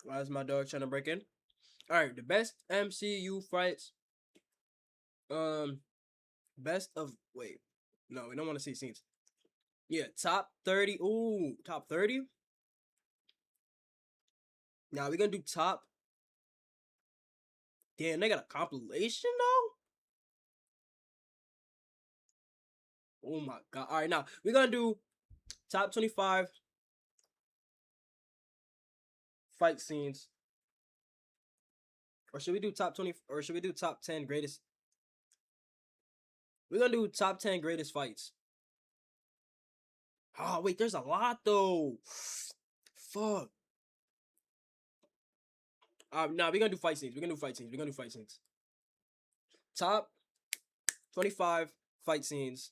Why is my dog trying to break in? All right, the best MCU fights. Um, best of wait, no, we don't want to see scenes. Yeah, top 30. Ooh, top 30. Now we're gonna do top. Damn, they got a compilation though. Oh my god! All right, now we're gonna do top 25 fight scenes, or should we do top 20? Or should we do top 10 greatest? We're gonna do top 10 greatest fights. Oh wait, there's a lot though. Fuck. Nah, we're gonna do fight scenes. We're gonna do fight scenes. We're gonna do fight scenes. Top 25 fight scenes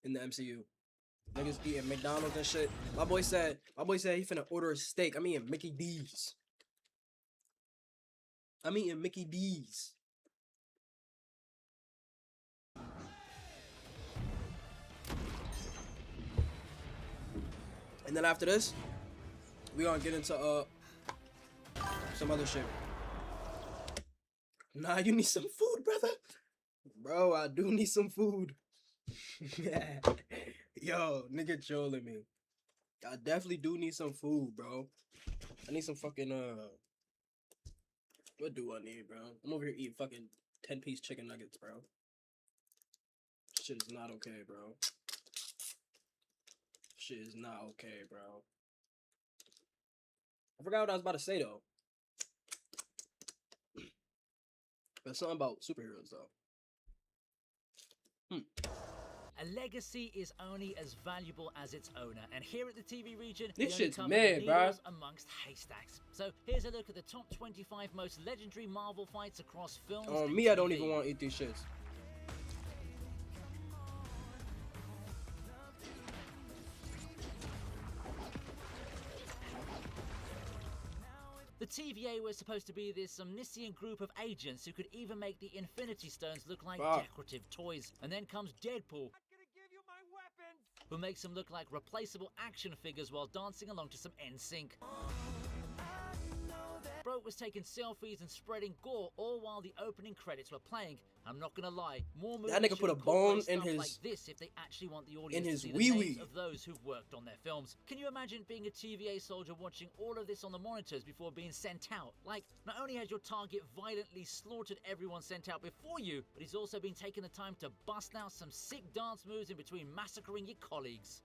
in the MCU. Niggas eating McDonald's and shit. My boy said he finna order a steak. I'm eating Mickey D's. I'm eating Mickey D's. And then after this, we gonna get into some other shit. Nah, you need some food, brother. Bro, I do need some food. Yeah. Yo, nigga trolling me. I definitely do need some food, bro. I need some fucking what do I need, bro? I'm over here eating fucking 10-piece chicken nuggets, bro. Shit is not okay, bro. Shit is not okay, bro. I forgot what I was about to say though. There's something about superheroes though. A legacy is only as valuable as its owner, and here at the TV region, this shit's cover mad, bro. Amongst haystacks. So here's a look at the top 25 most legendary Marvel fights across films. On and me, TV. I don't even want to eat these shits. The TVA was supposed to be this omniscient group of agents who could even make the Infinity Stones look like decorative toys. And then comes Deadpool, who makes them look like replaceable action figures while dancing along to some NSYNC. Bro was taking selfies and spreading gore all while the opening credits were playing. I'm not gonna lie, more movies that nigga put a bone in his like this if they actually want the audience in his to see the names of those who've worked on their films. Can you imagine being a TVA soldier watching all of this on the monitors before being sent out? Like, not only has your target violently slaughtered everyone sent out before you, but he's also been taking the time to bust out some sick dance moves in between massacring your colleagues.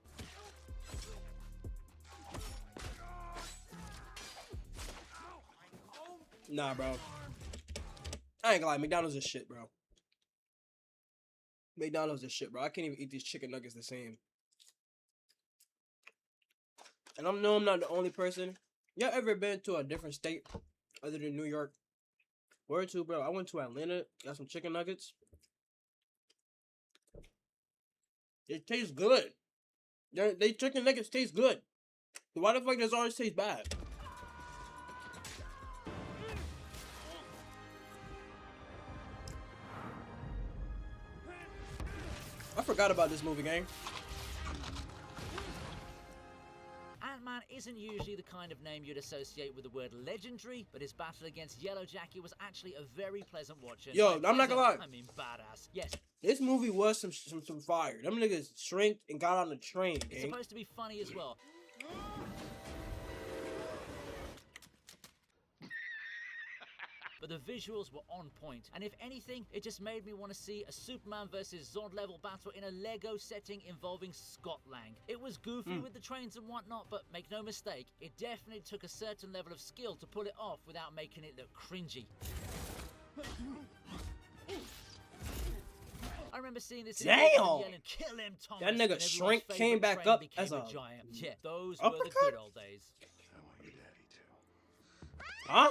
Nah, bro. I ain't gonna lie, McDonald's is shit, bro. McDonald's is shit, bro. I can't even eat these chicken nuggets the same. And I'm not the only person. Y'all ever been to a different state other than New York? Word to, bro. I went to Atlanta, got some chicken nuggets. It tastes good. They chicken nuggets taste good. Why the fuck does it always taste bad? I forgot about this movie, gang. Ant-Man isn't usually the kind of name you'd associate with the word legendary, but his battle against Yellowjacket was actually a very pleasant watch. Yo, I'm not gonna lie. I mean, badass. Yes. This movie was some fire. Them niggas shrinked and got on the train, gang. It's supposed to be funny as well. But the visuals were on point, and if anything, it just made me want to see a Superman versus Zod level battle in a Lego setting involving Scott Lang. It was goofy with the trains and whatnot, but make no mistake, it definitely took a certain level of skill to pull it off without making it look cringy. I remember seeing this yelling, "Kill him, Thomas!" That nigga Shrink came back up as a giant. Yeah, those were the good old days. I want your daddy too. Huh?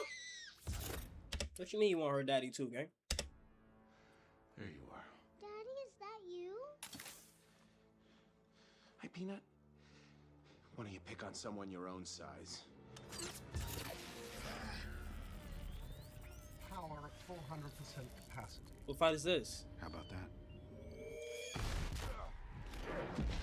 What you mean you want her daddy too, gang? There you are. Daddy, is that you? Hi, Peanut. Why don't you pick on someone your own size? Power at 400% capacity. What fight is this? How about that?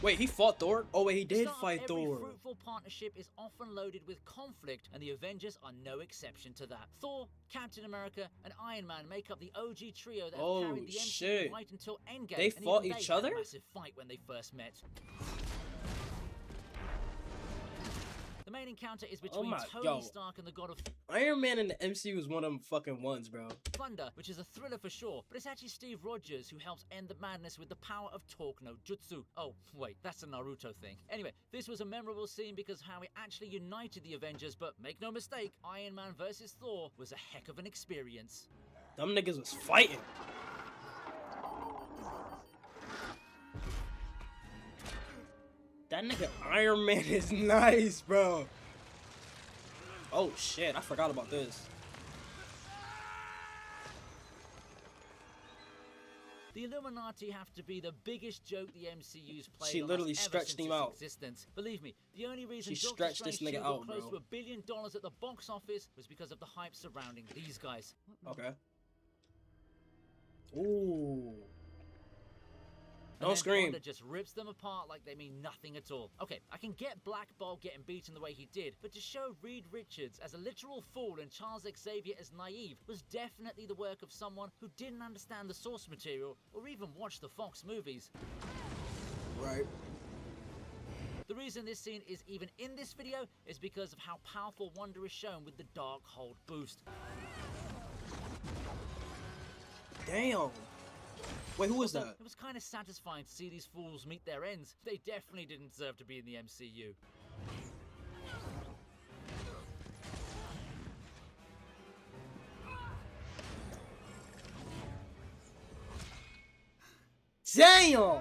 Wait, he fought Thor? Oh wait, he The did start of fight every Thor. fruitful partnership is often loaded with conflict, and the Avengers are no exception to that. Thor, Captain America, and Iron Man make up the OG trio that have Oh, carried the MCU shit. right until Endgame. They and fought even each they other? Had a massive fight when they first met. The main encounter is between Tony Stark and the God of Iron Man in the MCU is one of them fucking ones, bro. Thunder, which is a thriller for sure, but it's actually Steve Rogers who helps end the madness with the power of Talk no Jutsu. Oh, wait, that's a Naruto thing. Anyway, this was a memorable scene because of how it actually united the Avengers, but make no mistake, Iron Man versus Thor was a heck of an experience. Them niggas was fighting. That nigga Iron Man is nice, bro. Oh shit, I forgot about this. The Illuminati have to be the biggest joke the MCU's played. She on literally us ever stretched since him its out. Existence. Believe me, the only reason She Doctor stretched this Strange nigga 2 got out, close bro. to $1 billion at the box office was because of the hype surrounding these guys. Okay. Ooh. And Don't then scream. Thunder just rips them apart like they mean nothing at all. Okay, I can get Black Bolt getting beaten the way he did, but to show Reed Richards as a literal fool and Charles Xavier as naive was definitely the work of someone who didn't understand the source material or even watch the Fox movies. Right. The reason this scene is even in this video is because of how powerful Wonder is shown with the Darkhold boost. Damn. Wait, who was Also, that? it was kind of satisfying to see these fools meet their ends. They definitely didn't deserve to be in the MCU. Damn.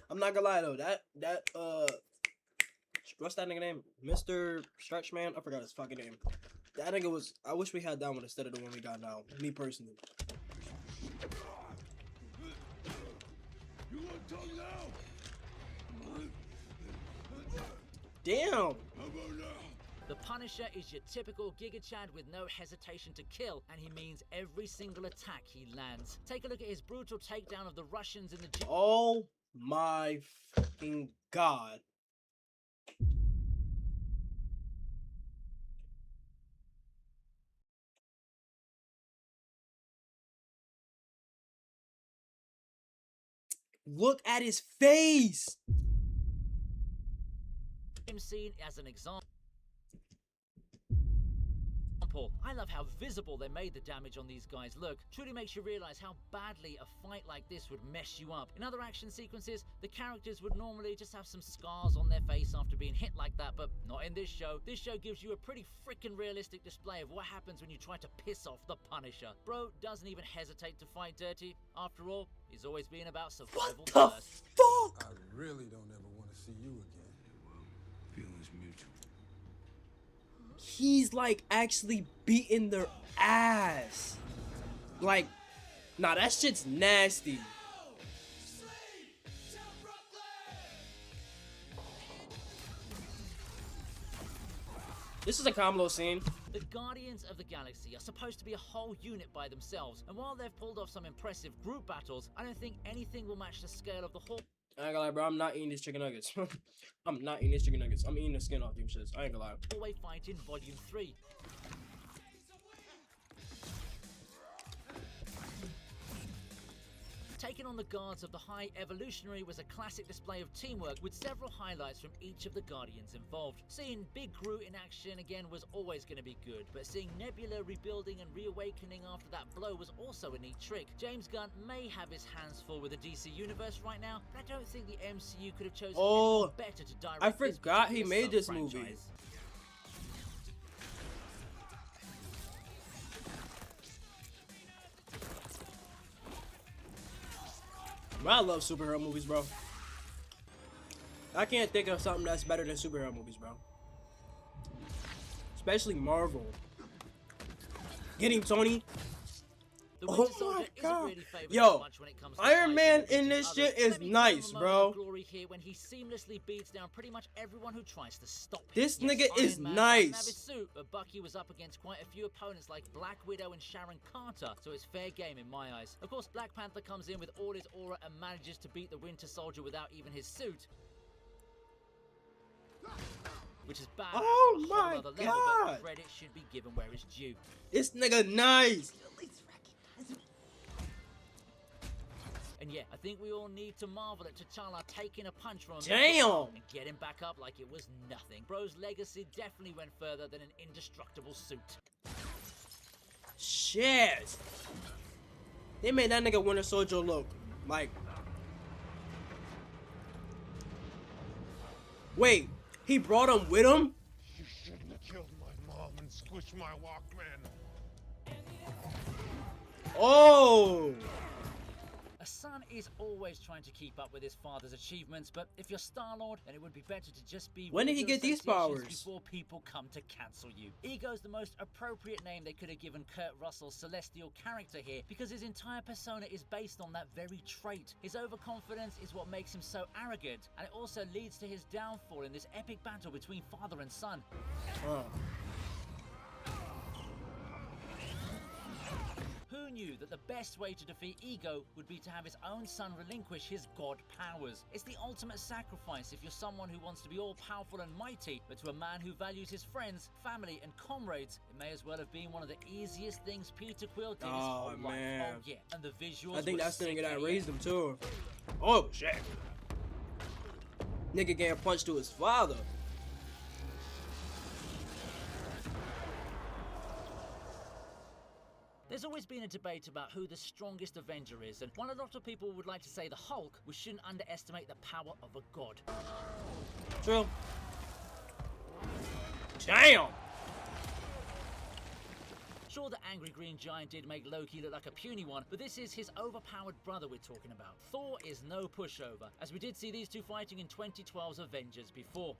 I'm not gonna lie though, what's that nigga name? Mr. Stretchman? I forgot his fucking name. That nigga was, I wish we had that one instead of the one we got now. Me personally. Damn. The Punisher is your typical Giga Chad with no hesitation to kill, and he means every single attack he lands. Take a look at his brutal takedown of the Russians in the Oh my fucking god. Look at his face. scene as an example. I love how visible they made the damage on these guys look. Truly makes you realize how badly a fight like this would mess you up. In other action sequences, the characters would normally just have some scars on their face after being hit like that, but not in this show. This show gives you a pretty freaking realistic display of what happens when you try to piss off the Punisher. Bro doesn't even hesitate to fight dirty. After all, he's always been about survival What the first. fuck? I really don't ever want to see you again. Feelings mutual. He's like actually beating their ass. Like, nah, that shit's nasty. This is a combo scene. The Guardians of the Galaxy are supposed to be a whole unit by themselves, and while they've pulled off some impressive group battles, I don't think anything will match the scale of the whole. I ain't gonna lie, bro. I'm not eating these chicken nuggets. I'm not eating these chicken nuggets. I'm eating the skin off these shits. I ain't gonna lie. Hallway fight in Volume 3. Taking on the guards of the High Evolutionary was a classic display of teamwork with several highlights from each of the Guardians involved. Seeing Big Groot in action again was always going to be good, but seeing Nebula rebuilding and reawakening after that blow was also a neat trick. James Gunn may have his hands full with the DC Universe right now, but I don't think the MCU could have chosen anyone better to direct I this forgot he particular made this sub-franchise. movie. Bro, I love superhero movies, bro. I can't think of something that's better than superhero movies, bro. Especially Marvel. Get him, Tony. The Oh Winter my Soldier isn't God. really favored Yo, much when it comes to Iron fighting Man and in beating this others. shit is Let me give him nice, a moment bro. of glory here when he seamlessly beats down pretty much everyone who tries to stop him. This Yes, nigga is Iron Man doesn't have nice. his suit, but Bucky was up against quite a few opponents like Black Widow and Sharon Carter, so it's fair game in my eyes. Of course, Black Panther comes in with all his aura and manages to beat the Winter Soldier without even his suit, which is bad Oh on a my whole other level, God. but credit should be given where it's due. This nigga nice. And yeah, I think we all need to marvel at T'Challa taking a punch from a Damn. and getting back up like it was nothing. Bro's legacy definitely went further than an indestructible suit. Shit. They made that nigga Winter Soldier look like. Wait, he brought him with him? You shouldn't have killed my mom and squished my Walkman. Oh. A son is always trying to keep up with his father's achievements, but if you're Star-Lord, then it would be better to just be When did he with your get these associations powers? before people come to cancel you. Ego's the most appropriate name they could have given Kurt Russell's celestial character here, because his entire persona is based on that very trait. His overconfidence is what makes him so arrogant, and it also leads to his downfall in this epic battle between father and son. Who knew that the best way to defeat Ego would be to have his own son relinquish his god powers? It's the ultimate sacrifice if you're someone who wants to be all-powerful and mighty, but to a man who values his friends, family, and comrades, it may as well have been one of the easiest things Peter Quill did his whole life. Oh yeah, and the visuals I think were that's the sick nigga that AF. raised him too. Oh shit. Nigga getting punched to his father. There's always been a debate about who the strongest Avenger is, and while a lot of people would like to say the Hulk, we shouldn't underestimate the power of a god. True. Damn. Sure, the angry green giant did make Loki look like a puny one, but this is his overpowered brother we're talking about. Thor is no pushover, as we did see these two fighting in 2012's Avengers before.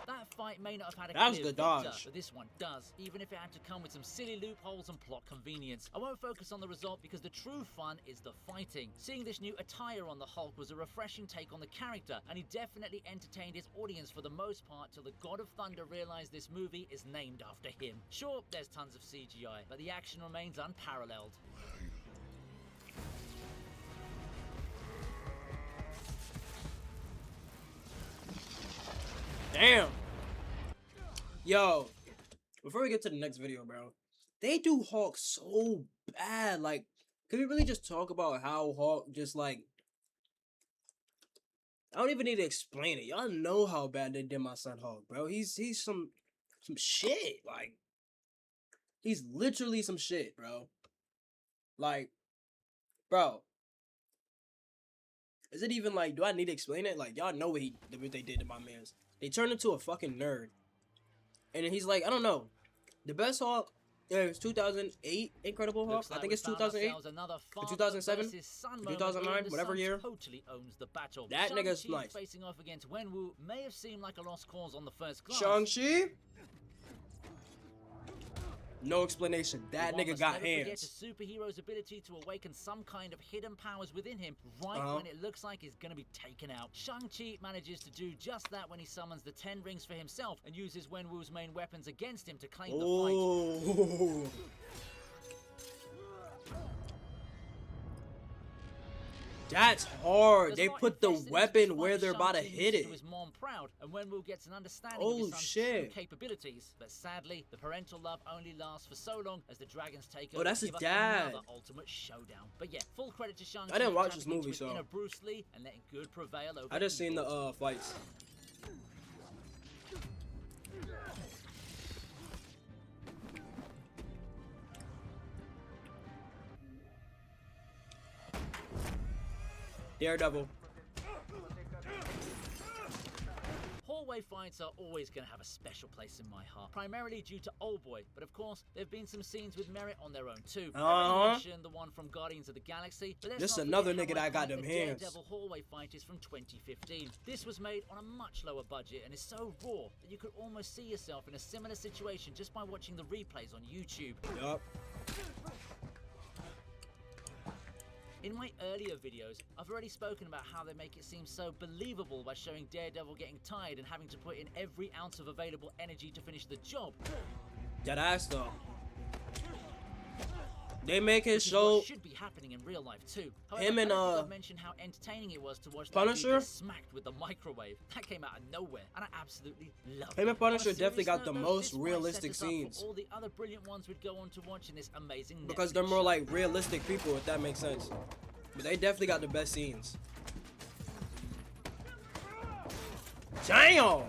That fight may not have had a That was clear good victor, dodge. but this one does, even if it had to come with some silly loopholes and plot convenience. I won't focus on the result because the true fun is the fighting. Seeing this new attire on the Hulk was a refreshing take on the character, and he definitely entertained his audience for the most part till the God of Thunder realized this movie is named after him. Sure, there's tons of CGI, but the action remains unparalleled. Damn. Yo, before we get to the next video, bro, they do Hawk so bad. Like, can we really just talk about how Hawk just like? I don't even need to explain it. Y'all know how bad they did my son Hawk, bro. He's some shit. Like, he's literally some shit, bro. Like, bro. Is it even like? Do I need to explain it? Like, y'all know what they did to my man's. They turned into a fucking nerd. And then he's like, I don't know. The best Hulk is 2008 Incredible Hulk. Looks like I think we it's found 2008. ourselves another or father 2007, versus son or moment 2009, here, and the whatever son year. totally owns the battle. That nigga's Shang-Chi nice. facing off against Wenwu may have seemed like a lost cause on the first glance. Shang-Chi? No explanation. That One nigga must got never forget hands. a superhero's ability to awaken some kind of hidden powers within him right when it looks like he's gonna be taken out. Shang-Chi manages to do just that when he summons the 10 rings for himself and uses Wenwu's main weapons against him to claim the fight. Oh. That's hard. Does They not put the invest in this weapon which where finds they're about to Shang-Chi hit needs it. do his mom proud, and Wenwu gets an understanding of Oh, his son's true shit. capabilities. But sadly, the parental love only lasts for so long as the dragons take Oh, over that's to his give us dad. another ultimate showdown. But yeah, full credit to Shang-Chi. I didn't for watch this tapping movie, into his so- inner Bruce Lee and letting good prevail over I just seen evil. the fights. Daredevil. hallway fights are always going to have a special place in my heart, primarily due to Oldboy, but of course, there have been some scenes with merit on their own too. I already mentioned the one from Guardians of the Galaxy, but let's This not another forget nigga how that got iconic them the hands. Daredevil hallway fight is from 2015. This was made on a much lower budget and is so raw that you could almost see yourself in a similar situation just by watching the replays on YouTube. Yup. In my earlier videos, I've already spoken about how they make it seem so believable by showing Daredevil getting tired and having to put in every ounce of available energy to finish the job. That ass though. They make it Which is show what should be happening in real life too. However, him and I don't think I've mentioned how entertaining it was to watch that dude Punisher? get smacked with the microwave. That came out of nowhere, and I absolutely loved it. Him and Punisher On a definitely serious got the note, though, most this might realistic set us up for scenes. all the other brilliant ones we'd go on to watch in this amazing because Netflix they're more show. like realistic people, if that makes sense. But they definitely got the best scenes. Damn!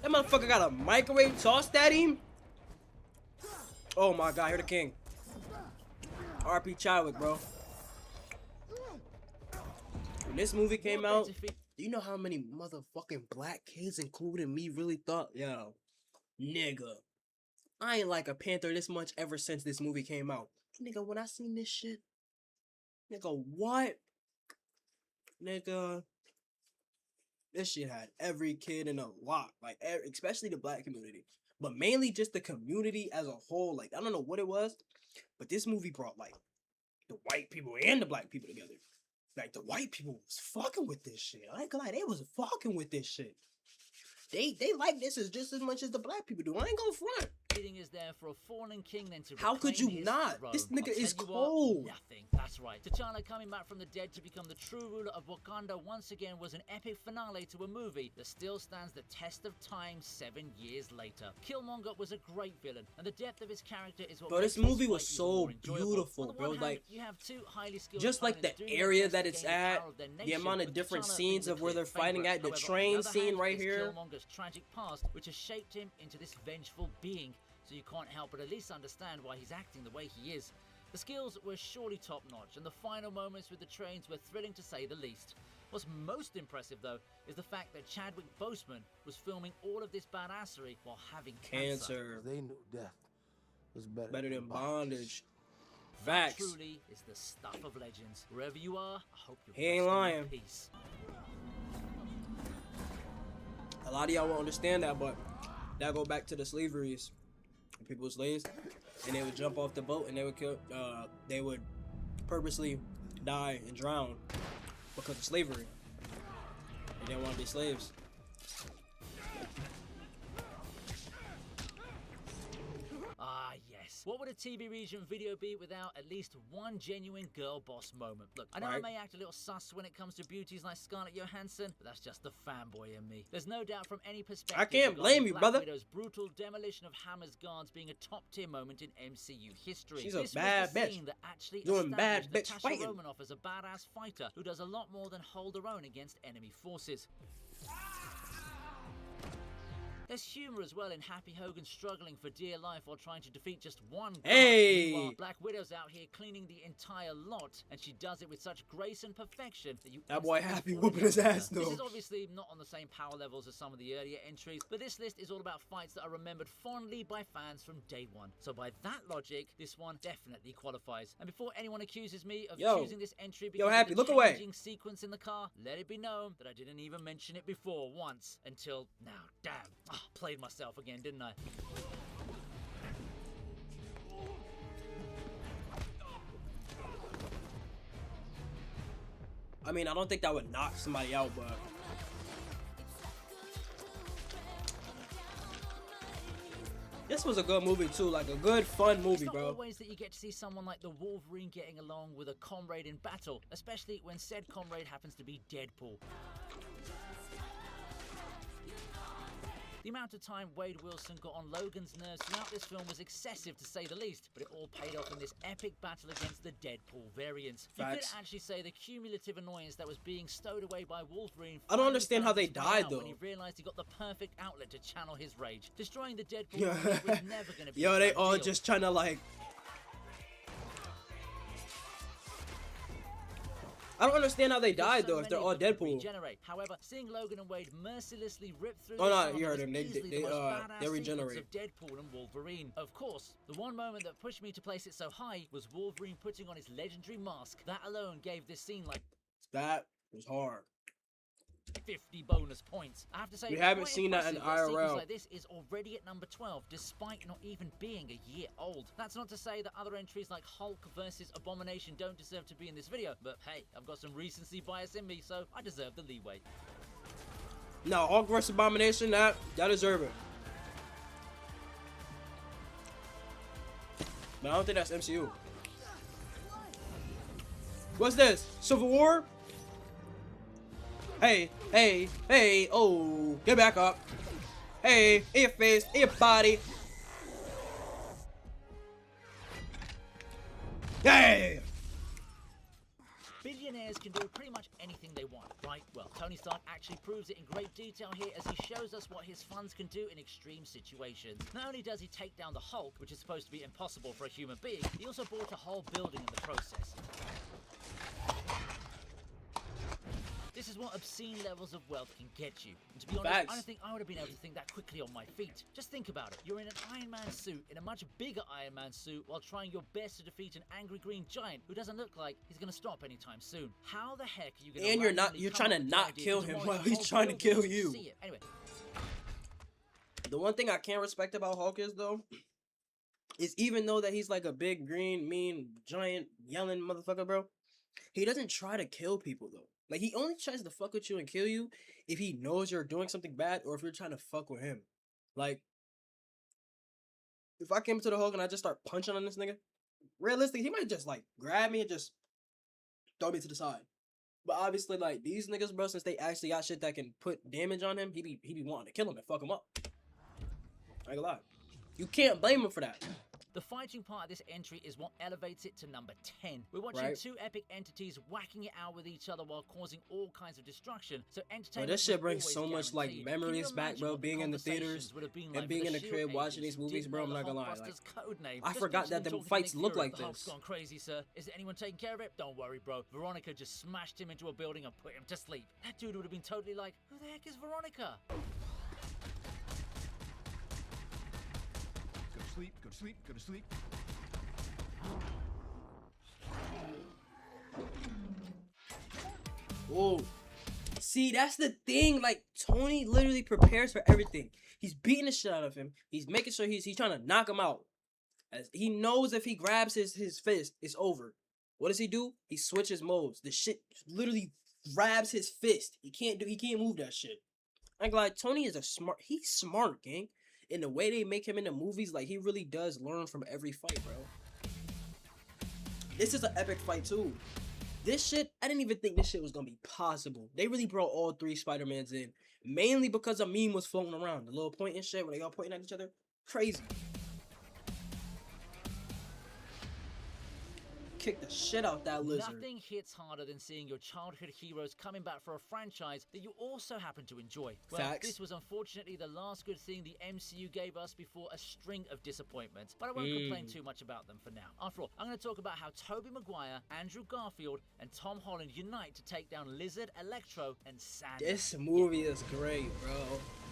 That motherfucker got a microwave tossed at him? Oh my god, here the king. RP Chadwick, bro. When this movie came out, do you know how many motherfucking black kids, including me, really thought, yo, nigga, I ain't like a Panther this much ever since this movie came out. Nigga, when I seen this shit, nigga, what? Nigga, this shit had every kid in a lot, like, especially the black community, but mainly just the community as a whole. Like, I don't know what it was, but this movie brought, like, the white people and the black people together. Like, the white people was fucking with this shit. I ain't gonna lie, they was fucking with this shit. They like this just as much as the black people do. I ain't gonna front. Is there for a fallen king then to How could reclaim you his not? throne. This nigga I'll is tell you cold. What, nothing. That's right. T'Challa coming back from the dead to become the true ruler of Wakanda once again was an epic finale to a movie that still stands the test of time 7 years later. Killmonger was a great villain, and the depth of his character is what Bro, makes this movie fight was even so more enjoyable. beautiful, On the bro. one hand, Like, you have two highly skilled just like the opponents doing their area best that to it's gain the at, power of their the nation, amount of with different T'Challa scenes being of the where clear they're fighting favorite. at, the However, on train other scene hand, right it's here. Killmonger's tragic past, which has shaped him into this vengeful being. So you can't help but at least understand why he's acting the way he is. The skills were surely top-notch, and the final moments with the trains were thrilling to say the least. What's most impressive, though, is the fact that Chadwick Boseman was filming all of this badassery while having cancer. They knew death was Better than bondage. That Facts. truly is the stuff of legends. Wherever you are, I hope you're He ain't resting in lying. peace. A lot of y'all won't understand that, but that go back to the slaveries. People were slaves, and they would jump off the boat and they would kill. They would purposely die and drown because of slavery. They didn't want to be slaves. Ah, yes. What would a TV region video be without at least one genuine girl boss moment? Look, I know I Right. may act a little sus when it comes to beauties like Scarlett Johansson, but that's just the fanboy in me. There's no doubt from any perspective. I can't regarding blame you, Black brother. Widow's brutal demolition of Hammer's guards being a top-tier moment in MCU history. She's a This bad was the bitch. scene that actually Doing bad established bitch Natasha fighting. Romanoff as a badass fighter who does a lot more than hold her own against enemy forces. There's humor as well in Happy Hogan struggling for dear life while trying to defeat just one guard. Hey! Meanwhile, Black Widow's out here cleaning the entire lot, and she does it with such grace and perfection that you That boy instantly Happy fall whooping in his love with ass, her. This though. is obviously not on the same power levels as some of the earlier entries, but this list is all about fights that are remembered fondly by fans from day one. So by that logic, this one definitely qualifies. And before anyone accuses me of Yo. choosing this entry because Happy, of the look away. changing sequence in the car, let it be known that I didn't even mention it before once until now. Damn, played myself again, didn't I? I mean, I don't think that would knock somebody out, but this was a good movie too, like a good fun movie, It's not bro. always that you get to see someone like the Wolverine getting along with a comrade in battle, especially when said comrade happens to be Deadpool. The amount of time Wade Wilson got on Logan's nerves throughout this film was excessive to say the least, but it all paid off in this epic battle against the Deadpool variants. You could Facts. actually say the cumulative annoyance that was being stowed away by Wolverine. I don't understand how they finally found died, its way out though. When he realized he got the perfect outlet to channel his rage. Destroying the Deadpool Yeah. variant was never going to be Yo, a they done all deal. just trying to like. I don't understand how they Because died so though if they're many all of them could Deadpool. regenerate. However, seeing Logan and Wade mercilessly rip through Oh the no, armor you heard was him. They easily the most badass regenerate. sequence of Deadpool and Wolverine. Of course, the one moment that pushed me to place it so high was Wolverine putting on his legendary mask. That alone gave this scene like That was hard. 50 bonus points. I have to say, We it's haven't quite seen that in impressive a sequence IRL. like this is already at number 12, despite not even being a year old. That's not to say that other entries like Hulk versus Abomination don't deserve to be in this video, but hey, I've got some recency bias in me, so I deserve the leeway. No, Hulk vs. Abomination, that deserve it. But I don't think that's MCU. What's this? Civil War? Hey, hey, hey, oh, get back up. Hey, in your face, in your body. Hey! Billionaires can do pretty much anything they want, right? Well, Tony Stark actually proves it in great detail here as he shows us what his funds can do in extreme situations. Not only does he take down the Hulk, which is supposed to be impossible for a human being, he also bought a whole building in the process. This is what obscene levels of wealth can get you. And to be honest, Facts. I don't think I would have been able to think that quickly on my feet. Just think about it. You're in an Iron Man suit, in a much bigger Iron Man suit, while trying your best to defeat an angry green giant who doesn't look like he's gonna stop anytime soon. How the heck are you gonna And you're trying to not kill him while he's trying to kill you. Anyway. The one thing I can't respect about Hulk is though, is even though that he's like a big green, mean, giant, yelling motherfucker, bro, he doesn't try to kill people though. Like, he only tries to fuck with you and kill you if he knows you're doing something bad or if you're trying to fuck with him. Like, if I came to the Hulk and I just start punching on this nigga, realistically, he might just, like, grab me and just throw me to the side. But obviously, like, these niggas, bro, since they actually got shit that can put damage on him, he be wanting to kill him and fuck him up. I ain't gonna lie. You can't blame him for that. The fighting part of this entry is what elevates it to number 10. We're watching Right. two epic entities whacking it out with each other while causing all kinds of destruction. So Bro, entertainment this shit was brings always so much, like, guaranteed. memories Can you back, imagine bro, what being in the theaters conversations would have been and like being for in the the crib shoot watching agents these who movies, didn't bro, know I'm the not gonna lie, Hulkbuster's code name? I Just forgot picture that them them talking to fights Nick look Fury, like "The Hulk's this." gone crazy, sir. Is anyone taking care of it? Don't worry, bro. Veronica just smashed him into a building and put him to sleep. That dude would have been totally like, who the heck is Veronica? Go to sleep, go to sleep, go to sleep. Whoa. See, that's the thing. Like, Tony literally prepares for everything. He's beating the shit out of him. He's making sure he's trying to knock him out. As he knows if he grabs his fist, it's over. What does he do? He switches modes. The shit literally grabs his fist. He can't move that shit. Like Tony is he's smart, gang. In the way they make him in the movies, like, he really does learn from every fight, bro. This is an epic fight too. This shit, I didn't even think this shit was gonna be possible. They really brought all three Spider-Mans in. Mainly because a meme was floating around. The little point and shit where they all pointing at each other. Crazy. Kick the shit out that lizard. Nothing hits harder than seeing your childhood heroes coming back for a franchise that you also happen to enjoy. Well, Facts. this was unfortunately the last good thing the MCU gave us before a string of disappointments, but I won't complain too much about them for now. After all, I'm going to talk about how Tobey Maguire, Andrew Garfield, and Tom Holland unite to take down Lizard, Electro, and Sandman. This movie is great, bro.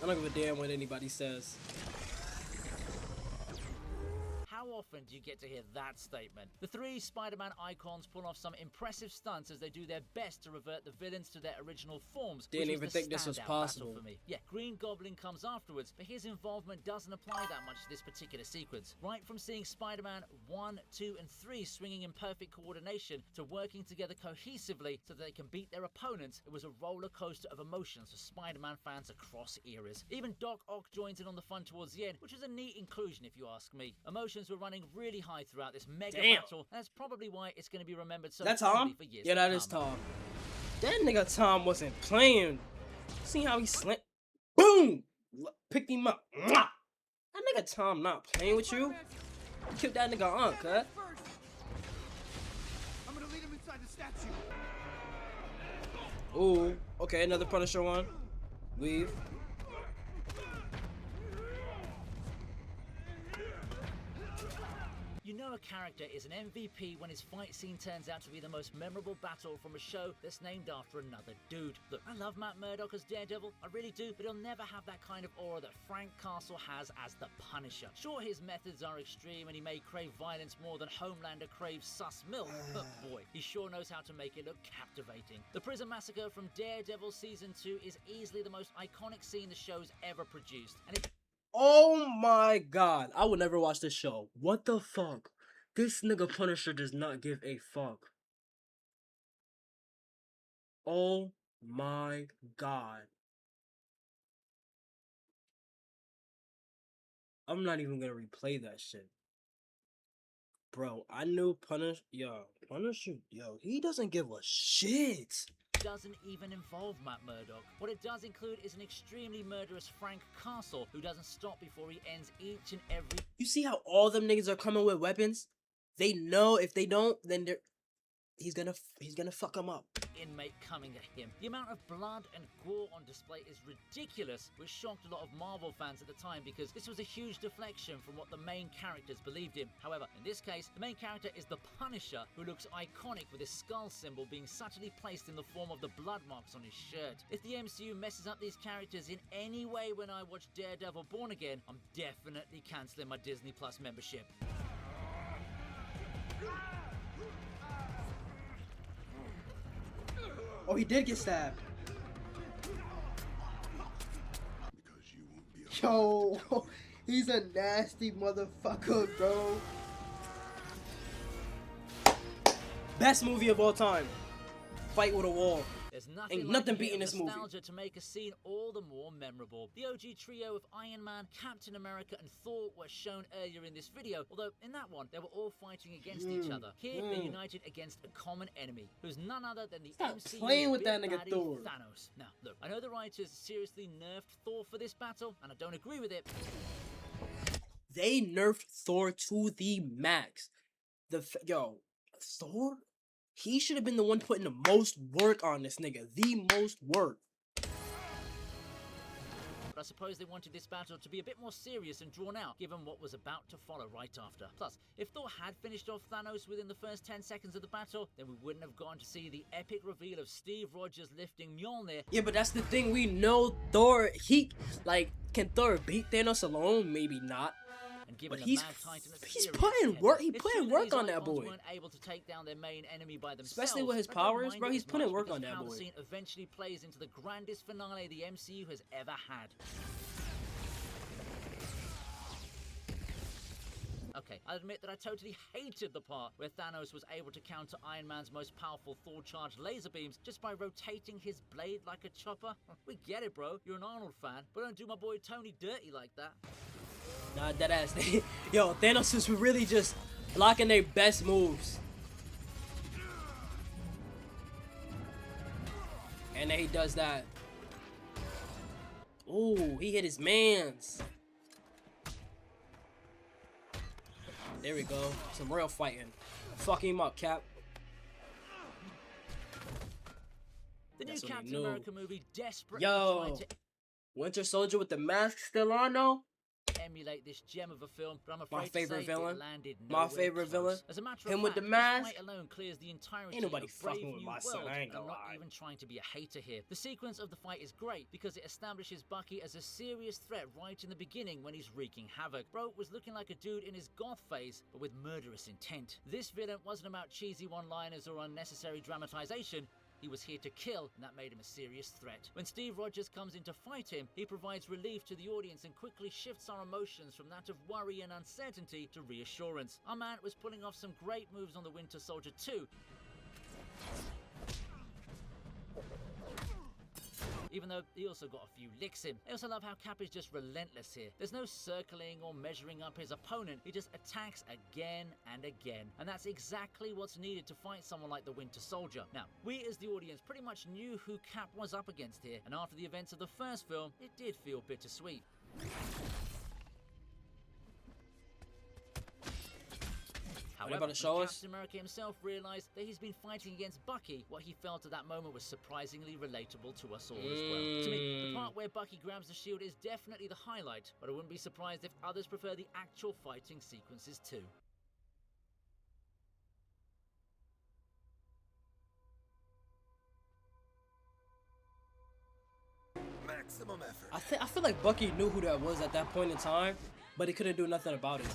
I don't give a damn what anybody says. How often do you get to hear that statement? The three Spider-Man icons pull off some impressive stunts as they do their best to revert the villains to their original forms. Didn't which even was the think this was standout possible. battle for me. Yeah, Green Goblin comes afterwards, but his involvement doesn't apply that much to this particular sequence. Right from seeing Spider-Man 1, 2, and 3 swinging in perfect coordination to working together cohesively so that they can beat their opponents, it was a roller coaster of emotions for Spider-Man fans across eras. Even Doc Ock joins in on the fun towards the end, which was a neat inclusion if you ask me. Emotions were running really high throughout this mega battle, and that's probably why it's going to be remembered so That's fondly Tom? for years Yeah, to that is come. Tom. That nigga Tom wasn't playing. See how he slant? Boom! Picked him up. Mwah! That nigga Tom not playing with you. Killed that nigga on, cut. I'm gonna lead him inside the statue. Ooh, okay, another Punisher one. Leave. You know a character is an MVP when his fight scene turns out to be the most memorable battle from a show that's named after another dude. Look, I love Matt Murdock as Daredevil, I really do, but he'll never have that kind of aura that Frank Castle has as the Punisher. Sure, his methods are extreme and he may crave violence more than Homelander craves sus milk, but boy, he sure knows how to make it look captivating. The prison massacre from Daredevil Season 2 is easily the most iconic scene the show's ever produced, and it Oh my god. I would never watch this show. What the fuck? This nigga Punisher does not give a fuck. Oh my god. I'm not even gonna replay that shit. Bro, I knew Punisher, he doesn't give a shit. doesn't even involve Matt Murdock. What it does include is an extremely murderous Frank Castle who doesn't stop before he ends each and every You see how all them niggas are coming with weapons? They know if they don't, then he's gonna fuck them up. inmate coming at him. The amount of blood and gore on display is ridiculous, which shocked a lot of Marvel fans at the time because this was a huge deflection from what the main characters believed in. However, in this case, the main character is the Punisher, who looks iconic with his skull symbol being subtly placed in the form of the blood marks on his shirt. If the MCU messes up these characters in any way when I watch Daredevil Born Again, I'm definitely cancelling my Disney Plus membership. Oh, he did get stabbed. Yo, he's a nasty motherfucker, bro. Best movie of all time. Fight with a wall. There's nothing Ain't like nothing a hit beating of this movie. nostalgia to make a scene all the more memorable. The OG trio of Iron Man, Captain America, and Thor were shown earlier in this video, although in that one they were all fighting against each other. Here they're united against a common enemy, who's none other than the Stop MCU's playing with that big nigga baddie, Thor. Thanos. Now, look, I know the writers seriously nerfed Thor for this battle, and I don't agree with it. They nerfed Thor to the max. Thor? He should have been the one putting the most work on this nigga. The most work. But I suppose they wanted this battle to be a bit more serious and drawn out, given what was about to follow right after. Plus, if Thor had finished off Thanos within the first 10 seconds of the battle, then we wouldn't have gotten to see the epic reveal of Steve Rogers lifting Mjolnir. Yeah, but that's the thing. We know Thor, can Thor beat Thanos alone? Maybe not. And given But the he's Mad Titan a he's serious putting threat. work. He It's putting true work these on that icons boy. weren't able to take down their main enemy by themselves. Especially with his but I don't powers, mind bro, it he's as putting much work because on of that how boy. the scene eventually plays into the grandest finale the MCU has ever had. Okay, I'll admit that I totally hated the part where Thanos was able to counter Iron Man's most powerful Thor-charged laser beams just by rotating his blade like a chopper. We get it, bro. You're an Arnold fan, but don't do my boy Tony dirty like that. Nah, deadass. Yo, Thanos is really just blocking their best moves. And then he does that. Ooh, he hit his mans. There we go. Some real fighting. Fuck him up, Cap. The new That's what we Captain knew. America movie desperately Yo. tried to Winter Soldier with the mask still on though. emulate this gem of a film, but I'm afraid My favorite to say villain. It landed My nowhere favorite close. villain. As a matter Him of with fact, the mask. this fight alone clears the entirety Ain't nobody of Brave fucking with New my son, World, I ain't and I'm gonna not lie. even trying to be a hater here. The sequence of the fight is great because it establishes Bucky as a serious threat right in the beginning when he's wreaking havoc. Bro was looking like a dude in his goth phase, but with murderous intent. This villain wasn't about cheesy one-liners or unnecessary dramatization. He was here to kill, and that made him a serious threat. When Steve Rogers comes in to fight him, he provides relief to the audience and quickly shifts our emotions from that of worry and uncertainty to reassurance. Our man was pulling off some great moves on the Winter Soldier too, even though he also got a few licks in. I also love how Cap is just relentless here. There's no circling or measuring up his opponent. He just attacks again and again. And that's exactly what's needed to fight someone like the Winter Soldier. Now, we as the audience pretty much knew who Cap was up against here, and after the events of the first film, it did feel bittersweet. However, about to show when us? Captain America himself realized that he's been fighting against Bucky, what he felt at that moment was surprisingly relatable to us all as well. To me, the part where Bucky grabs the shield is definitely the highlight, but I wouldn't be surprised if others prefer the actual fighting sequences too. Maximum effort. I feel like Bucky knew who that was at that point in time, but he couldn't do nothing about it.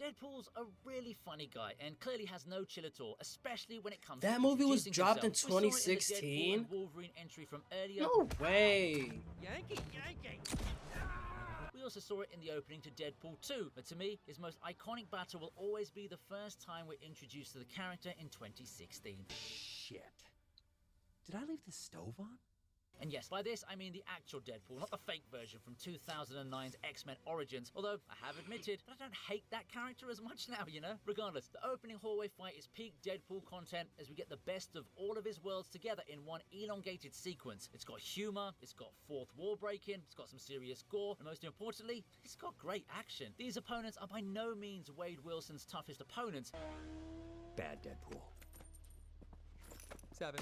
Deadpool's a really funny guy and clearly has no chill at all, especially when it comes That to movie was introducing dropped in himself. We saw it in the 2016? Deadpool and Wolverine entry from earlier. No way. Yankee. We also saw it in the opening to Deadpool 2, but to me, his most iconic battle will always be the first time we're introduced to the character in 2016. Shit. Did I leave the stove on? And yes, by this I mean the actual Deadpool, not the fake version from 2009's X-Men Origins, although I have admitted that I don't hate that character as much now, you know? Regardless, the opening hallway fight is peak Deadpool content as we get the best of all of his worlds together in one elongated sequence. It's got humor, it's got fourth wall breaking, it's got some serious gore, and most importantly, it's got great action. These opponents are by no means Wade Wilson's toughest opponents. Bad Deadpool. 7.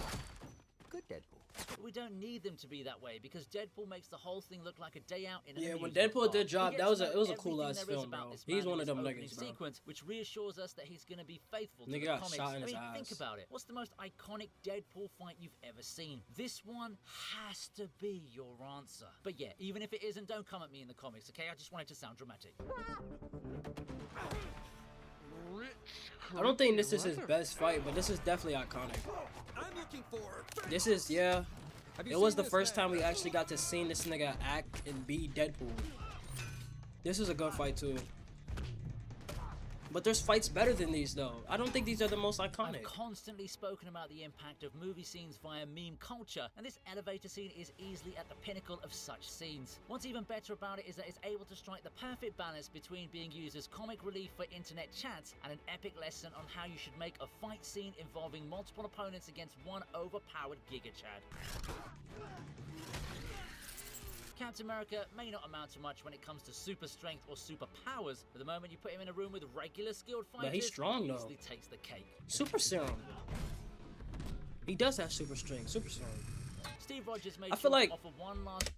Good Deadpool. But we don't need them to be that way because Deadpool makes the whole thing look like a day out in an Yeah, when amusement Deadpool park. did drop, We that get was to it know was a cool everything ass there is film, about bro. this He's man one in of this them opening niggas, bro. sequence, which reassures us that he's going to be faithful to Nigga the got comics. shot in I his mean, think ass. about it. What's the most iconic Deadpool fight you've ever seen? This one has to be your answer. But yeah, even if it isn't, don't come at me in the comics, okay? I just wanted to sound dramatic. I don't think this is his best fight, but this is definitely iconic. I'm looking for. This is, yeah. It was the first time we actually got to see this nigga act and be Deadpool. This was a good fight too. But there's fights better than these though. I don't think these are the most iconic. I've constantly spoken about the impact of movie scenes via meme culture, and this elevator scene is easily at the pinnacle of such scenes. What's even better about it is that it's able to strike the perfect balance between being used as comic relief for internet chats and an epic lesson on how you should make a fight scene involving multiple opponents against one overpowered Giga Chad. Captain America may not amount to much when it comes to super strength or superpowers, but the moment you put him in a room with regular skilled fighters, But he's strong, he though. easily takes the cake. Super serum. He does have super strength, super serum. Steve Rogers made I feel sure like- to offer one last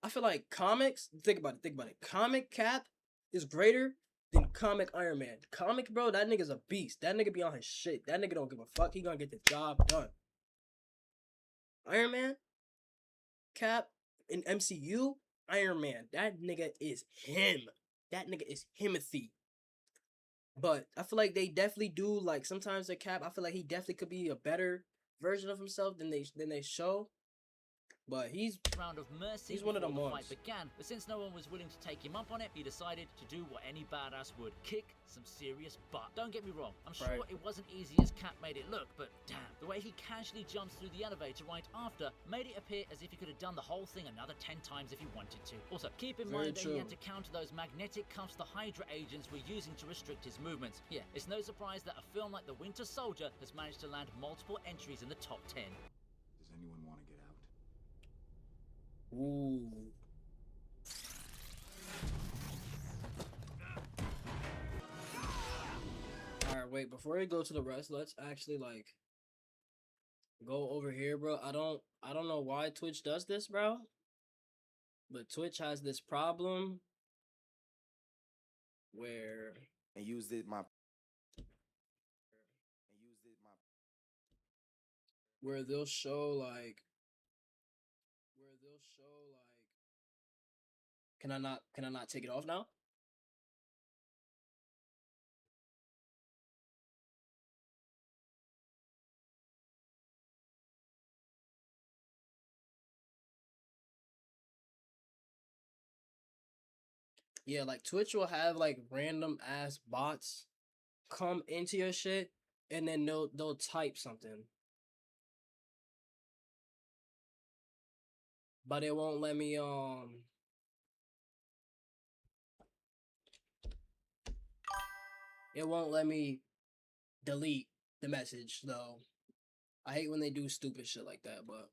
I feel like comics, think about it. Comic Cap is greater than comic Iron Man. Comic, bro, that nigga's a beast. That nigga be on his shit. That nigga don't give a fuck. He gonna get the job done. Iron Man, Cap, in MCU, Iron Man, that nigga is him. That nigga is Himothy. But I feel like they definitely do, like, sometimes the Cap, I feel like he definitely could be a better version of himself than they show. But he's round of mercy He's one of before them the ones. fight began, but since no one was willing to take him up on it, he decided to do what any badass would: kick some serious butt. Don't get me wrong, I'm sure Right. it wasn't easy as Cap made it look, but damn, the way he casually jumps through the elevator right after made it appear as if he could have done the whole thing another 10 times if he wanted to. Also, keep in Very mind that he true. had to counter those magnetic cuffs the Hydra agents were using to restrict his movements. Yeah, it's no surprise that a film like The Winter Soldier has managed to land multiple entries in the top 10. Does anyone want to get out? ooh. Alright, wait, before we go to the rest, let's actually like go over here, bro. I don't know why Twitch does this, bro. But Twitch has this problem where And used it my where they'll show like can I not take it off now? Yeah, like Twitch will have like random ass bots come into your shit and then they'll type something. But it won't let me it won't let me delete the message though. I hate when they do stupid shit like that, but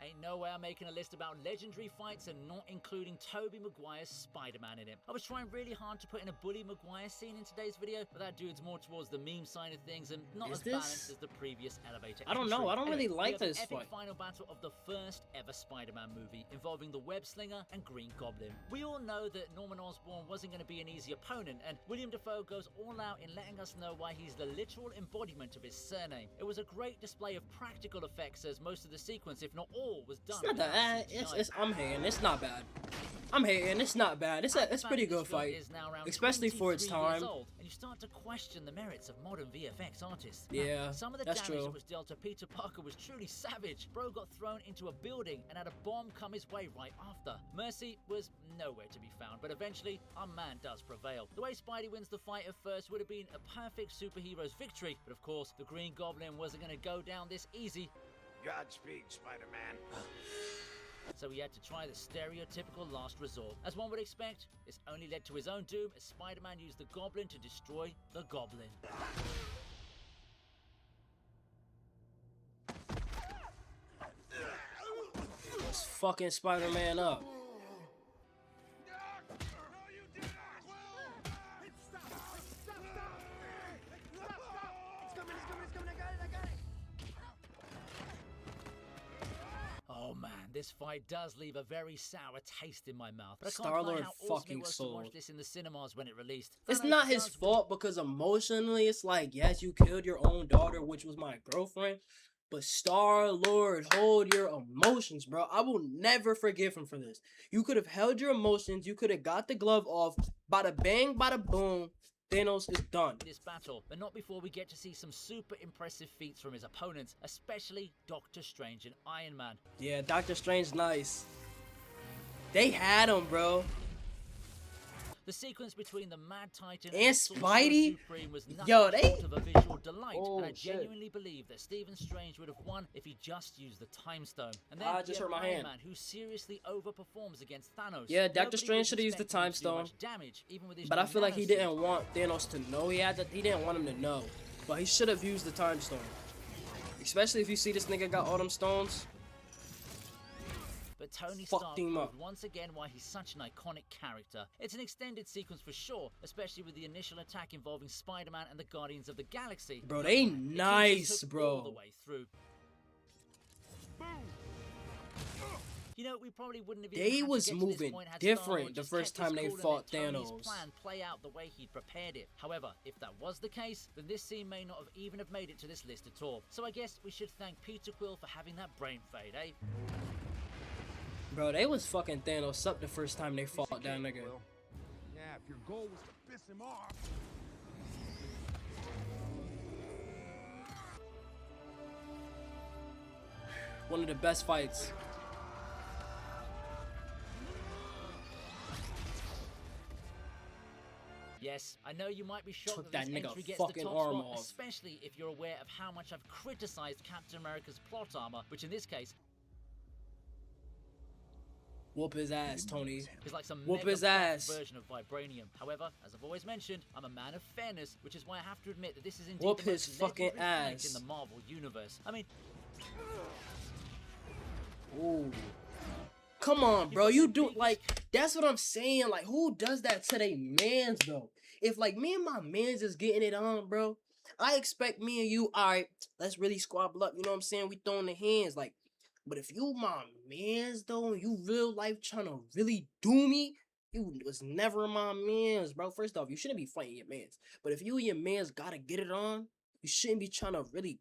Ain't no no way I'm making a list about legendary fights and not including Tobey Maguire's Spider-Man in it. I was trying really hard to put in a Bully Maguire scene in today's video, but that dude's more towards the meme side of things and not as balanced as the previous elevator I don't know. I don't really like this fight. fight. Final battle of the first ever Spider-Man movie involving the Web Slinger and Green Goblin. We all know that Norman Osborn wasn't going to be an easy opponent, and William Dafoe goes all out in letting us know why he's the literal embodiment of his surname. It was a great display of practical effects, as most of the sequence, if not all, was done. It's not that. I'm hating. It's not bad. I'm hating. It's not bad. It's a pretty good fight, especially for its time. And you start to question the merits of modern VFX artists. Yeah, some of the that's damage true. that was dealt to Peter Parker was truly savage. Bro got thrown into a building and had a bomb come his way right after. Mercy was nowhere to be found, but eventually our man does prevail. The way Spidey wins the fight at first would have been a perfect superhero's victory, but of course the Green Goblin wasn't going to go down this easy. Godspeed, Spider-Man. So he had to try the stereotypical last resort. As one would expect, this only led to his own doom as Spider-Man used the Goblin to destroy the Goblin. Let's fucking Spider-Man up. Oh man, this fight does leave a very sour taste in my mouth. But I can't Star-Lord deny how awesome fucking it was to watch sold. this in the cinemas when it released. It's Thanos not his does fault because emotionally, it's like, yes, you killed your own daughter, which was my girlfriend. But Star-Lord, hold your emotions, bro. I will never forgive him for this. You could have held your emotions. You could have got the glove off. Bada bang, bada boom. Thanos is done. this battle, but not before we get to see some super impressive feats from his opponents, especially Doctor Strange and Iron Man. Yeah, Doctor Strange, nice. They had him, bro. The sequence between the Mad Titan And the Sorcerer Spidey? Supreme was nothing Yo, they- short of a visual delight, Oh, and I shit. genuinely believe that Stephen Strange would have won if he just used the Time Stone. And then I you just have hurt my Iron hand. Man, who seriously overperforms against Thanos. Yeah, Doctor Nobody Strange was should have used the expecting him Time to do Stone. much damage, even with his But I new feel like he nanosuit. didn't want Thanos to know he didn't want him to know. But he should have used the Time Stone. Especially if you see this nigga got all them stones. But Tony Fucked Stark him up. proved once again why he's such an iconic character. It's an extended sequence for sure, especially with the initial attack involving Spider-Man and the Guardians of the Galaxy. Bro, they It keeps us nice, hooked bro. all the way through. You know, we probably wouldn't have even They had to was get to this moving point had different Star-Lord the just first kept his time they cool and fought let Tony's Thanos. plan play out the way he'd prepared it. However, if that was the case, then this scene may not have even have made it to this list at all. So I guess we should thank Peter Quill for having that brain fade, eh? Bro, they was fucking Thanos up the first time they fought that nigga. Well, yeah, if your goal was to piss him off. One of the best fights. Yes, I know you might be shocked Took that this that nigga entry gets the fucking top arm spot, off. especially if you're aware of how much I've criticized Captain America's plot armor, which in this case Whoop his ass, Tony. is like some Whoop mega his buff ass. version of vibranium. However, as I've always mentioned, I'm a man of fairness, which is why I have to admit that this is indeed Whoop the his most fucking legendary fight ass. in the Marvel universe. I mean, Ooh. Come on, bro. You do like that's what I'm saying. Like, who does that to they mans though? If like me and my mans is getting it on, bro, I expect me and you, alright, let's really squabble up. You know what I'm saying? We throwing the hands, like, but if you my mans though, you real life trying to really do me, you was never my mans, bro. First off, you shouldn't be fighting your mans. But if you and your mans gotta get it on, you shouldn't be trying to really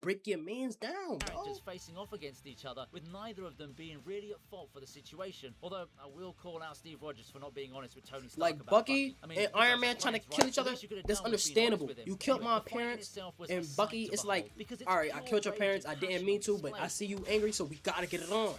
break your mans down, bro. characters facing off against each other, with neither of them being really at fault for the situation. Although I will call out Steve Rogers for not being honest with Tony Stark Like about Bucky I mean, and you Iron guys Man are trying to friends, kill right? each The other, least you could have that's done was been honest understandable. with him. You killed Anyway, my the fight in parents, itself was a and sight Bucky, to it's behold, like, because it's alright, I pure killed your rage parents, and I didn't passion mean on to, but I display. see you angry, so we gotta get it on.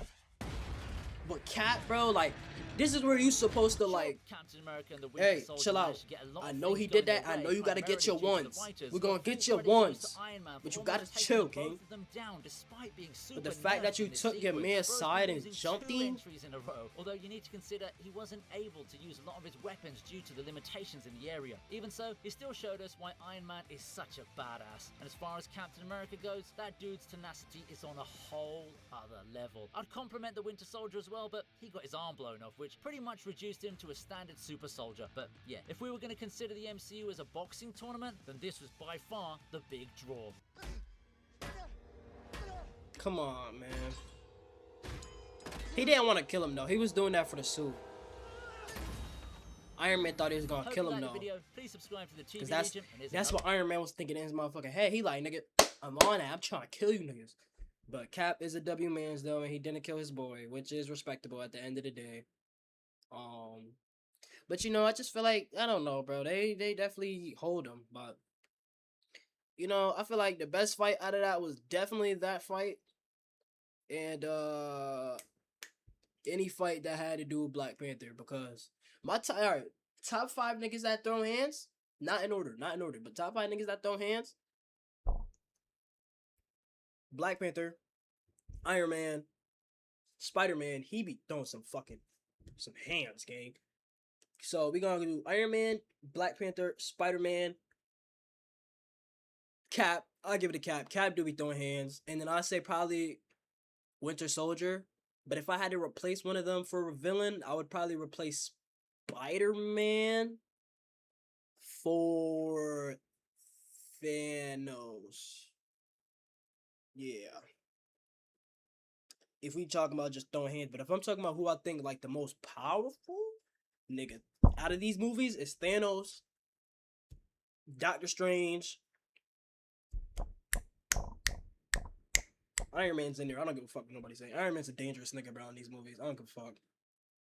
But Cap, bro, like, This is where you supposed to Sure, like, Captain America and the Winter hey, Soldier chill out. managed to get a lot I of know things he going did that. their I know way, you gotta get your primarily due to the ones. writers, We're gonna but get full your credit goes to ones. Iron Man for But you almost gotta taking chill, both King. of them down despite being super But the fact that nerfed you in this took your sequence, man's Rose side and losing jumped 2 him. entries in a row. Although you need to consider he wasn't able to use a lot of his weapons due to the limitations in the area. Even so, he still showed us why Iron Man is such a badass. And as far as Captain America goes, that dude's tenacity is on a whole other level. I'd compliment the Winter Soldier as well, but he got his arm blown off, which pretty much reduced him to a standard super soldier. But yeah, if we were going to consider the MCU as a boxing tournament, then this was by far the big draw. Come on, man. He didn't want to kill him though. He was doing that for the suit. Iron Man thought he was gonna Hope kill you him like though. the video. Please subscribe to the TV Cause that's Legion, and here's that's another- what Iron Man was thinking in his motherfucking head. He like, nigga, I'm on that. I'm trying to kill you niggas. But Cap is a W man's though, and he didn't kill his boy, which is respectable at the end of the day. But you know, I just feel like I don't know, bro. They definitely hold him, but you know, I feel like the best fight out of that was definitely that fight, and any fight that had to do with Black Panther because alright, top 5 niggas that throw hands, not in order, but top 5 niggas that throw hands: Black Panther, Iron Man, Spider-Man. He be throwing some hands, gang. So we gonna do Iron Man, Black Panther, Spider-Man, Cap. I'll give it a Cap. Cap do be throwing hands, and then I say probably Winter Soldier. But if I had to replace one of them for a villain, I would probably replace Spider-Man for Thanos. Yeah. If we talking about just throwing hands, but if I'm talking about who I think like the most powerful nigga out of these movies, it's Thanos, Doctor Strange, Iron Man's in there. I don't give a fuck what nobody say. Iron Man's a dangerous nigga, bro, in these movies. I don't give a fuck.